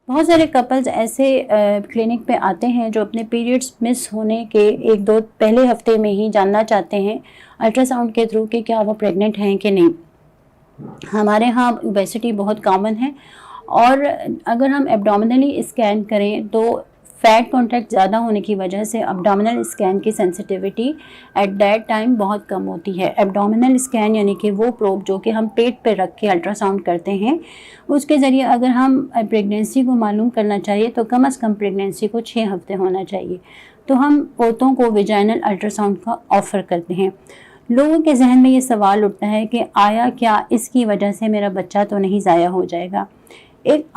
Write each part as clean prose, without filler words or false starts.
बहुत सारे कपल्स ऐसे क्लिनिक पे आते हैं जो अपने पीरियड्स मिस होने के 1-2 पहले हफ्ते में ही जानना चाहते हैं अल्ट्रासाउंड के थ्रू कि क्या वो प्रेग्नेंट हैं कि नहीं। हमारे यहाँ ओबेसिटी बहुत कॉमन है और अगर हम एब्डोमिनली स्कैन करें तो फैट कॉन्टैक्ट ज़्यादा होने की वजह से एब्डोमिनल स्कैन की सेंसिटिविटी एट दैट टाइम बहुत कम होती है। एब्डोमिनल स्कैन यानी कि वो प्रोब जो कि हम पेट पे रख के अल्ट्रासाउंड करते हैं, उसके ज़रिए अगर हम प्रेगनेंसी को मालूम करना चाहिए तो कम से कम प्रेगनेंसी को 6 हफ्ते होना चाहिए। तो हम औरतों को विजाइनल अल्ट्रासाउंड का ऑफ़र करते हैं। लोगों के जहन में ये सवाल उठता है कि आया क्या इसकी वजह से मेरा बच्चा तो नहीं ज़ाया हो जाएगा।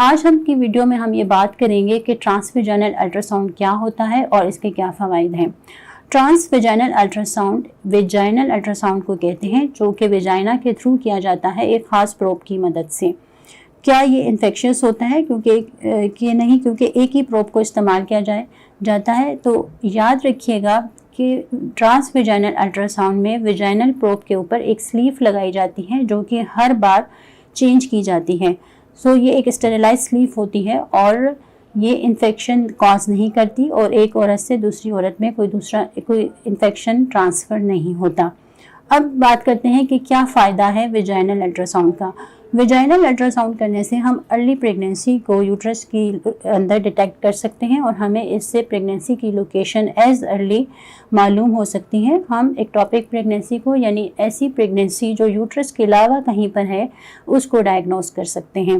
आज हम की वीडियो में हम ये बात करेंगे कि ट्रांसवेजाइनल अल्ट्रासाउंड क्या होता है और इसके क्या फ़वाइद हैं। ट्रांसवेजाइनल अल्ट्रासाउंड वेजाइनल अल्ट्रासाउंड को कहते हैं, जो कि वेजाइना के थ्रू किया जाता है एक ख़ास प्रोब की मदद से। क्या ये इन्फेक्शियस होता है क्योंकि नहीं, क्योंकि एक ही प्रोब को इस्तेमाल किया जाता है। तो याद रखिएगा कि ट्रांसवेजाइनल अल्ट्रासाउंड में वेजाइनल प्रोब के ऊपर एक स्लीव लगाई जाती है जो कि हर बार चेंज की जाती है। ये एक स्टेरिलाइज स्लीव होती है और ये इन्फेक्शन कॉज नहीं करती और एक औरत से दूसरी औरत में कोई इन्फेक्शन ट्रांसफ़र नहीं होता। अब बात करते हैं कि क्या फ़ायदा है वेजाइनल अल्ट्रासाउंड का। वेजाइनल अल्ट्रासाउंड करने से हम अर्ली प्रेगनेंसी को यूट्रस की अंदर डिटेक्ट कर सकते हैं और हमें इससे प्रेगनेंसी की लोकेशन एज अर्ली मालूम हो सकती है। हम एक्टोपिक प्रेगनेंसी को यानी ऐसी प्रेगनेंसी जो यूट्रस के अलावा कहीं पर है उसको डायग्नोस कर सकते हैं।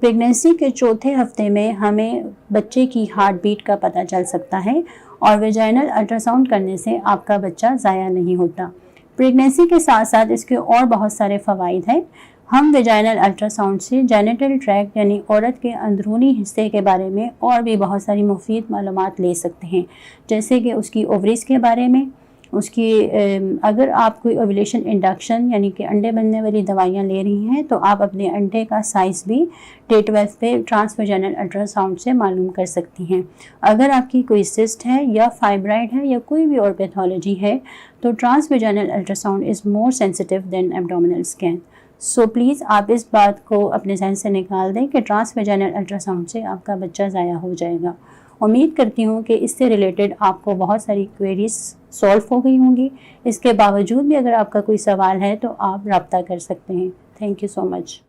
प्रेगनेंसी के 4थे हफ्ते में हमें बच्चे की हार्ट बीट का पता चल सकता है और वेजाइनल अल्ट्रासाउंड करने से आपका बच्चा ज़ाया नहीं होता। प्रेगनेंसी के साथ साथ इसके और बहुत सारे फ़वाइद हैं। हम वेजाइनल अल्ट्रासाउंड से जेनिटल ट्रैक्ट यानी औरत के अंदरूनी हिस्से के बारे में और भी बहुत सारी मुफीद मालूमात ले सकते हैं, जैसे कि उसकी ओवरीज के बारे में, उसकी अगर आप कोई ओव्यूलेशन इंडक्शन यानी कि अंडे बनने वाली दवाइयाँ ले रही हैं तो आप अपने अंडे का साइज़ भी डे 12 पे ट्रांसवेजाइनल अल्ट्रासाउंड से मालूम कर सकती हैं। अगर आपकी कोई सिस्ट है या फाइब्राइड है या कोई भी और पैथोलॉजी है तो transvaginal ultrasound is more sensitive than abdominal scan. Please आप इस बात को अपने जहन से निकाल दें कि ट्रांसवेजाइनल अल्ट्रासाउंड से आपका बच्चा ज़ाया हो जाएगा। उम्मीद करती हूँ कि इससे रिलेटेड आपको बहुत सारी क्वेरीज सॉल्व हो गई होंगी। इसके बावजूद भी अगर आपका कोई सवाल है तो आप रब्ता कर सकते हैं। Thank you so much.